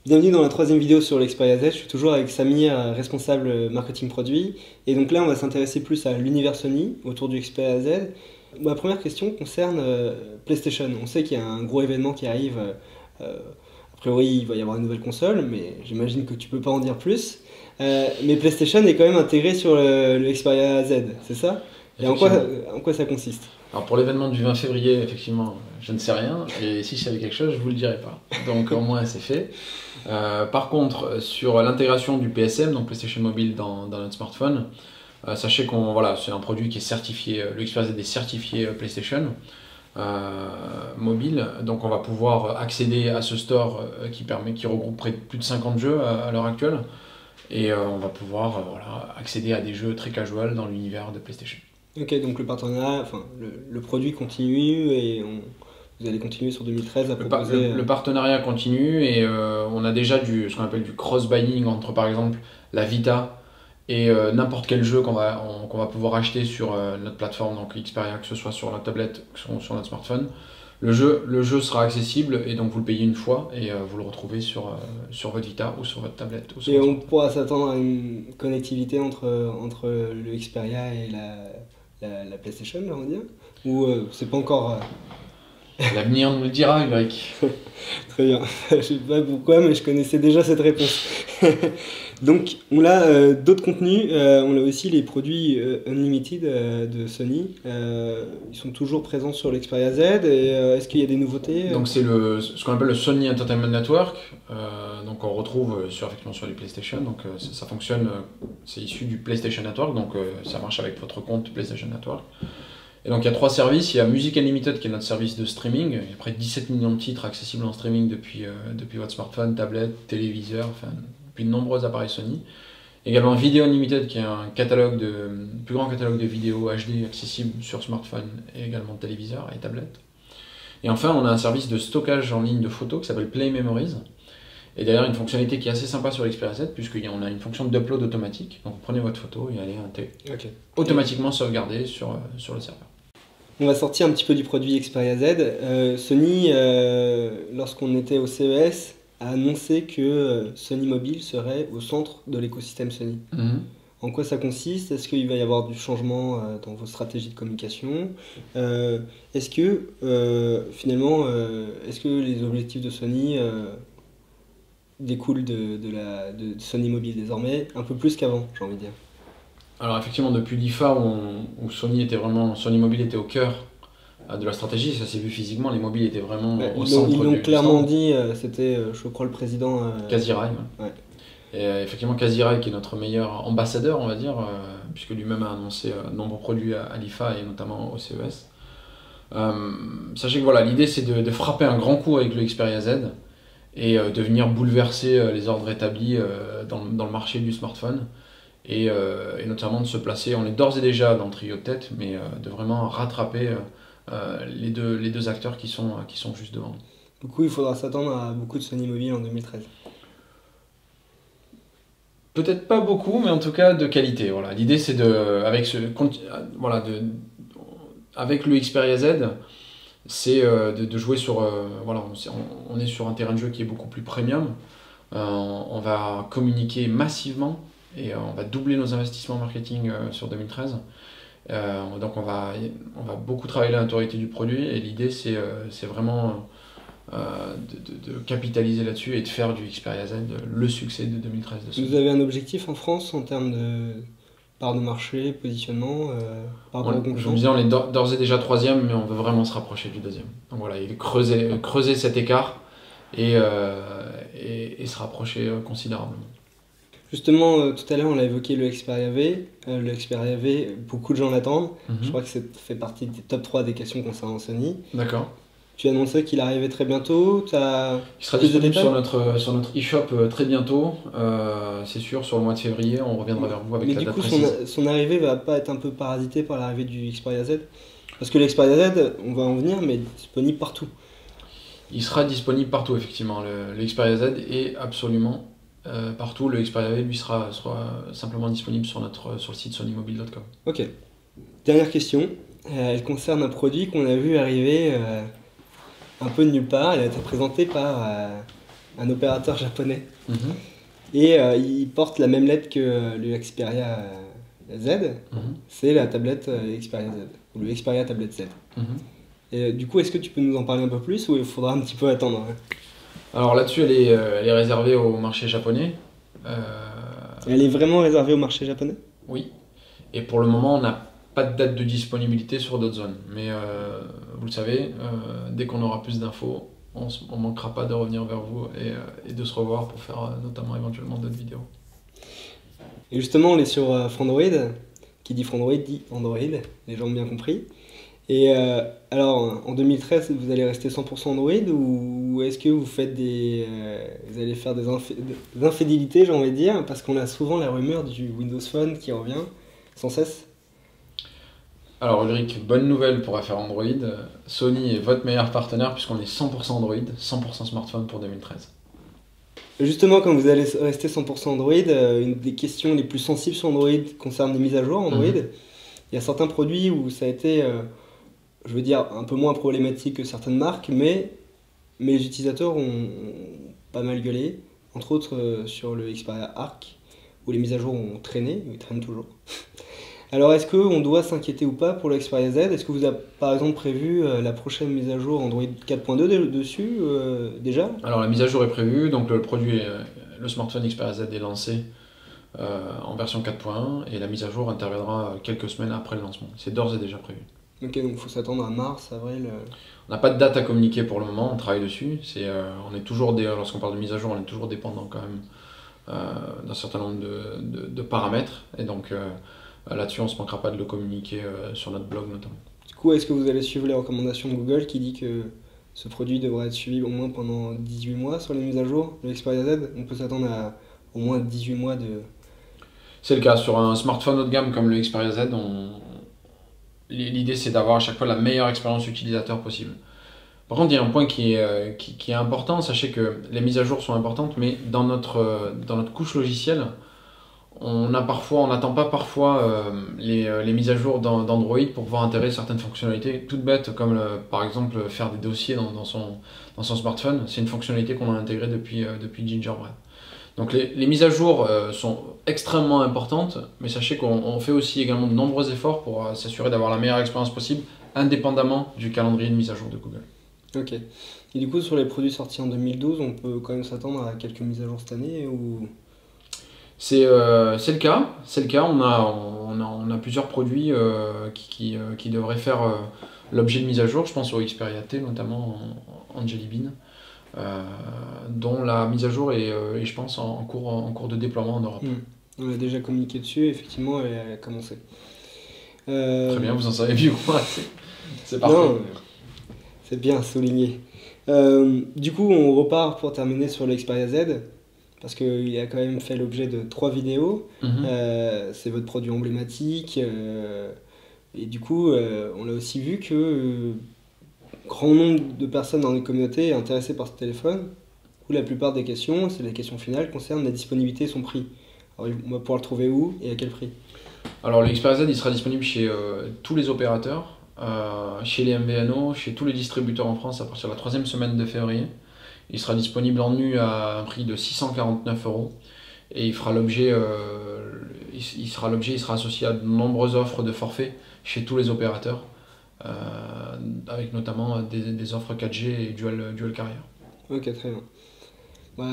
Bienvenue dans la troisième vidéo sur l'Xperia Z. Je suis toujours avec Samy, responsable marketing produit. Et donc là, on va s'intéresser plus à l'univers Sony autour du Xperia Z. Ma première question concerne PlayStation. On sait qu'il y a un gros événement qui arrive. A priori, il va y avoir une nouvelle console, mais j'imagine que tu peux pas en dire plus. Mais PlayStation est quand même intégré sur le Xperia Z, c'est ça? Et en quoi ça consiste? Alors pour l'événement du 20 février, effectivement, je ne sais rien, et si je savais quelque chose, je vous le dirais pas. Donc au moins c'est fait. Par contre, sur l'intégration du PSM, donc PlayStation Mobile dans notre smartphone, sachez qu'on voilà, c'est un produit qui est certifié, le Xperia Z est certifié PlayStation mobile, donc on va pouvoir accéder à ce store qui regroupe près de plus de 50 jeux à l'heure actuelle, et on va pouvoir voilà, accéder à des jeux très casual dans l'univers de PlayStation. Ok, donc le partenariat, enfin le produit continue et vous allez continuer sur 2013 à proposer. Le partenariat continue et on a déjà ce qu'on appelle du cross-buying entre par exemple la Vita et n'importe quel jeu qu'on va pouvoir acheter sur notre plateforme, donc Xperia, que ce soit sur notre tablette ou sur notre smartphone. Le jeu sera accessible et donc vous le payez une fois et vous le retrouvez sur votre Vita ou sur votre tablette. Ou sur Et votre on smartphone. pourra s'attendre à une connectivité entre le Xperia et la PlayStation, on va dire? Ou c'est pas encore. L'avenir nous le dira, Greg. Très bien. Je sais pas pourquoi, mais je connaissais déjà cette réponse. Donc, on a d'autres contenus. On a aussi les produits Unlimited de Sony. Ils sont toujours présents sur l'Xperia Z. Et est-ce qu'il y a des nouveautés? Donc c'est ce qu'on appelle le Sony Entertainment Network. Donc on retrouve effectivement sur les PlayStation. Donc ça fonctionne, c'est issu du PlayStation Network. Donc ça marche avec votre compte PlayStation Network. Et donc il y a trois services. Il y a Music Unlimited qui est notre service de streaming. Il y a près de 17 millions de titres accessibles en streaming depuis votre smartphone, tablette, téléviseur, enfin depuis de nombreux appareils Sony. Également Video Unlimited qui est un plus grand catalogue de vidéos HD accessibles sur smartphone et également téléviseur et tablette. Et enfin, on a un service de stockage en ligne de photos qui s'appelle Play Memories. Et d'ailleurs, une fonctionnalité qui est assez sympa sur l'Xperia Z, puisqu'on a une fonction d'upload automatique. Donc, vous prenez votre photo et elle est automatiquement sauvegardée sur le serveur. On va sortir un petit peu du produit Xperia Z. Sony, lorsqu'on était au CES, a annoncé que Sony Mobile serait au centre de l'écosystème Sony. En quoi ça consiste? Est-ce qu'il va y avoir du changement dans vos stratégies de communication? Est-ce que finalement, est-ce que les objectifs de Sony découlent de Sony Mobile désormais, un peu plus qu'avant, j'ai envie de dire? Alors effectivement, depuis l'IFA où Sony Mobile était au cœur de la stratégie, ça s'est vu physiquement, les mobiles étaient vraiment au centre Ils l'ont du clairement stand. dit, c'était je crois le président. Kazirai. Ouais. Et effectivement, Kazirai qui est notre meilleur ambassadeur, on va dire, puisque lui-même a annoncé de nombreux produits à l'IFA et notamment au CES. Sachez que voilà, l'idée c'est de frapper un grand coup avec le Xperia Z et de venir bouleverser les ordres établis dans le marché du smartphone et notamment de se placer, on est d'ores et déjà dans le trio de tête, mais de vraiment rattraper les deux acteurs qui sont juste devant. Du coup, il faudra s'attendre à beaucoup de Sony Mobile en 2013. Peut-être pas beaucoup, mais en tout cas de qualité. Voilà. L'idée c'est avec le Xperia Z, c'est de jouer sur. Voilà, on est sur un terrain de jeu qui est beaucoup plus premium. On va communiquer massivement et on va doubler nos investissements marketing sur 2013. Donc on va beaucoup travailler la notoriété du produit et l'idée c'est vraiment de capitaliser là-dessus et de faire du Xperia Z le succès de 2013 de Sony. Vous avez un objectif en France en termes de part de marché, positionnement par rapport aux Je concurrents? me disais, on est d'ores et déjà troisième, mais on veut vraiment se rapprocher du deuxième. Donc voilà, il creuser cet écart et se rapprocher considérablement. Justement, tout à l'heure, on a évoqué le Xperia V. Le Xperia V, beaucoup de gens l'attendent. Je crois que ça fait partie des top 3 des questions concernant Sony. D'accord. Tu as annoncé qu'il arrivait très bientôt. Il sera disponible sur notre e-shop très bientôt. C'est sûr, sur le mois de février, on reviendra vers vous avec la date précise. Mais du coup, son arrivée va pas être un peu parasitée par l'arrivée du Xperia Z? Parce que l'Xperia Z, on va en venir, mais disponible partout. Il sera disponible partout, effectivement. Le Xperia Z est absolument partout. Le Xperia V, lui, sera simplement disponible sur le site sonymobile.com. Ok. Dernière question. Elle concerne un produit qu'on a vu arriver un peu de nulle part. Elle a été présentée par un opérateur japonais. Mhm. Et il porte la même lettre que le Xperia Z. Mhm. C'est la tablette Xperia Z, ou le Xperia Tablette Z. Mhm. Et du coup, est-ce que tu peux nous en parler un peu plus ou il faudra un petit peu attendre, hein? Alors là-dessus, elle est réservée au marché japonais. Euh, Elle est vraiment réservée au marché japonais? oui. Et pour le moment, on n'a pas de date de disponibilité sur d'autres zones. Mais vous le savez, dès qu'on aura plus d'infos, on ne manquera pas de revenir vers vous et de se revoir pour faire notamment éventuellement d'autres vidéos. Et justement, on est sur Frandroid. Qui dit Frandroid dit Android, les gens ont bien compris. Et alors, en 2013, vous allez rester 100% Android ou est-ce que vous faites vous allez faire des infidélités, j'ai envie de dire, parce qu'on a souvent la rumeur du Windows Phone qui revient sans cesse. Alors Ulrich, bonne nouvelle pour affaire Android. Sony est votre meilleur partenaire puisqu'on est 100% Android, 100% smartphone pour 2013. Justement, comme vous allez rester 100% Android, une des questions les plus sensibles sur Android concerne les mises à jour Android. Il y a certains produits où ça a été, je veux dire, un peu moins problématique que certaines marques, mais les utilisateurs ont pas mal gueulé, entre autres sur le Xperia Arc, où les mises à jour ont traîné, ils traînent toujours. Alors est-ce qu'on doit s'inquiéter ou pas pour le Xperia Z? Est-ce que vous avez par exemple prévu la prochaine mise à jour Android 4.2 dessus déjà? Alors la mise à jour est prévue, donc le smartphone Xperia Z est lancé en version 4.1 et la mise à jour interviendra quelques semaines après le lancement. C'est d'ores et déjà prévu. Ok, donc il faut s'attendre à mars, avril. On n'a pas de date à communiquer pour le moment, on travaille dessus. On est toujours lorsqu'on parle de mise à jour, on est toujours dépendant quand même d'un certain nombre de paramètres. Et donc là-dessus, on ne se manquera pas de le communiquer sur notre blog notamment. Du coup, est-ce que vous allez suivre les recommandations de Google qui dit que ce produit devrait être suivi au moins pendant 18 mois sur les mises à jour, le Xperia Z? On peut s'attendre à au moins 18 mois de... C'est le cas, sur un smartphone haut de gamme comme le Xperia Z, l'idée c'est d'avoir à chaque fois la meilleure expérience utilisateur possible. Par contre, il y a un point qui est important, sachez que les mises à jour sont importantes, mais dans notre couche logicielle, on n'attend pas parfois les mises à jour d'Android pour pouvoir intégrer certaines fonctionnalités toutes bêtes, comme par exemple faire des dossiers dans son smartphone. C'est une fonctionnalité qu'on a intégrée depuis Gingerbread. Donc les mises à jour sont extrêmement importantes, mais sachez qu'on fait aussi également de nombreux efforts pour s'assurer d'avoir la meilleure expérience possible, indépendamment du calendrier de mise à jour de Google. Ok. Et du coup, sur les produits sortis en 2012, on peut quand même s'attendre à quelques mises à jour cette année ou... C'est le cas. On a plusieurs produits qui devraient faire l'objet de mise à jour. Je pense au Xperia T, notamment en Jelly Bean, dont la mise à jour est, je pense, en cours de déploiement en Europe. On a déjà communiqué dessus, effectivement, elle a commencé. Très bien, vous en savez mieux que moi. C'est parfait. Non, c'est bien souligné. Du coup, on repart pour terminer sur le Xperia Z, parce qu'il a quand même fait l'objet de 3 vidéos. C'est votre produit emblématique. Et du coup, on a aussi vu que grand nombre de personnes dans les communautés est intéressées par ce téléphone, où la plupart des questions, c'est les questions finales, concernent la disponibilité et son prix. Alors, on va pouvoir le trouver où et à quel prix? Alors le Xperia Z, il sera disponible chez tous les opérateurs, chez les MVNO, chez tous les distributeurs en France à partir de la 3e semaine de février. Il sera disponible en nu à un prix de 649 € et il sera associé à de nombreuses offres de forfait chez tous les opérateurs, avec notamment des offres 4G et dual carrier. Ok, très bien.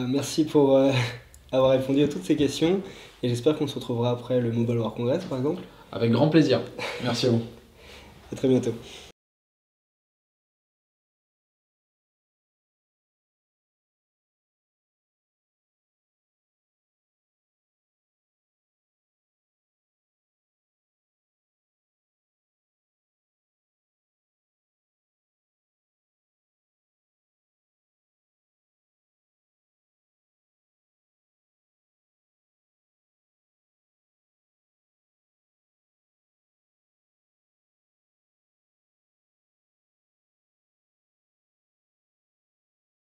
Merci pour avoir répondu à toutes ces questions et j'espère qu'on se retrouvera après le Mobile World Congress par exemple. Avec grand plaisir. Merci à vous. À très bientôt.